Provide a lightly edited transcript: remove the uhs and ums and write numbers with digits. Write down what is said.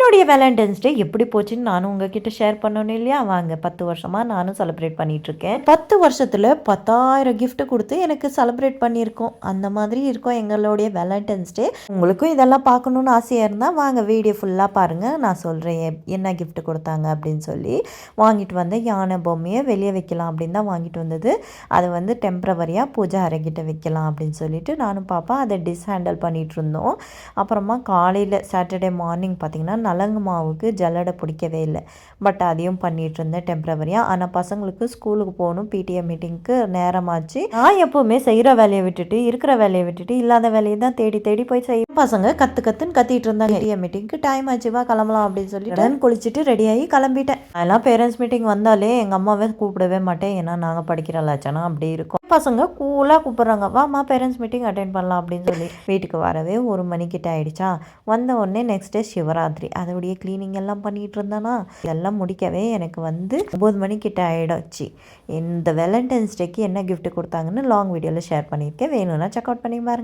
என்னுடைய வேலண்டைன்ஸ் டே எப்படி போச்சுன்னு நானும் உங்ககிட்ட ஷேர் பண்ணணும் இல்லையா? வாங்க 10 வருஷமாக நானும் செலிப்ரேட் பண்ணிகிட்ருக்கேன். 10 வருஷத்தில் 10,000 கிஃப்ட் கொடுத்து எனக்கு செலிப்ரேட் பண்ணியிருக்கோம். அந்த மாதிரி இருக்கும் எங்களுடைய வேலண்டைன்ஸ் டே. உங்களுக்கும் இதெல்லாம் பார்க்கணுன்னு ஆசையாக இருந்தால் வாங்க வீடியோ ஃபுல்லாக பாருங்கள். நான் சொல்கிறேன் என்ன கிஃப்ட் கொடுத்தாங்க அப்படின்னு சொல்லி. வாங்கிட்டு வந்த யானை பொம்மையை வெளியே வைக்கலாம் அப்படின்னு தான் வாங்கிட்டு வந்தது. அதை வந்து டெம்ப்ரவரியாக பூஜை அறைகிட்ட வைக்கலாம் அப்படின்னு சொல்லிட்டு நானும் பாப்பா அதை டிஸ்ஹேண்டில் பண்ணிகிட்டு இருந்தோம். அப்புறமா காலையில் சாட்டர்டே மார்னிங் பார்த்திங்கன்னா நலங்கு மாவுக்கு ஜல்லடை பிடிக்கவே இல்லை. பட் அதையும் பண்ணிகிட்டு இருந்தேன் டெம்ப்ரவரியாக. ஆனால் பசங்களுக்கு ஸ்கூலுக்கு போகணும், பிடிஏ மீட்டிங்க்கு நேரமாச்சு. நான் எப்போவுமே செய்கிற வேலையை விட்டுட்டு இருக்கிற வேலையை விட்டுட்டு இல்லாத வேலையை தான் தேடி தேடி போய் செய்ய. பசங்க கற்றுன்னு கத்திட்டு இருந்தாங்க. பிடிஏ மீட்டிங்க்கு டைம் ஆச்சுவா கிளம்பலாம் அப்படின்னு சொல்லிட்டு குளிச்சுட்டு ரெடியாகி கிளம்பிட்டேன். அதெல்லாம் பேரண்ட்ஸ் மீட்டிங் வந்தாலே எங்கள் அம்மாவே கூப்பிடவே மாட்டேன். ஏன்னா நாங்கள் படிக்கிற லட்சணம் அப்படி இருக்கும். பசங்க கூலாக கூப்பிட்றாங்க, வாம்மா பேரண்ட்ஸ் மீட்டிங் அட்டென்ட் பண்ணலாம் அப்படின்னு சொல்லி. வீட்டுக்கு வரவே 1 மணிக்கிட்ட ஆகிடுச்சா. வந்த உடனே நெக்ஸ்ட் டே சிவராத்திரி. அதோடைய க்ளீனிங் எல்லாம் பண்ணிகிட்டு இருந்தேன்னா இதெல்லாம் முடிக்கவே எனக்கு வந்து 9 மணிக்கிட்ட ஆகிடுச்சு. இந்த வேலண்டைன்ஸ் டேக்கு என்ன கிஃப்ட் கொடுத்தாங்கன்னு லாங் வீடியோவில் ஷேர் பண்ணியிருக்கேன். வேணும்னா செக் அவுட் பண்ணி பாருங்கள்.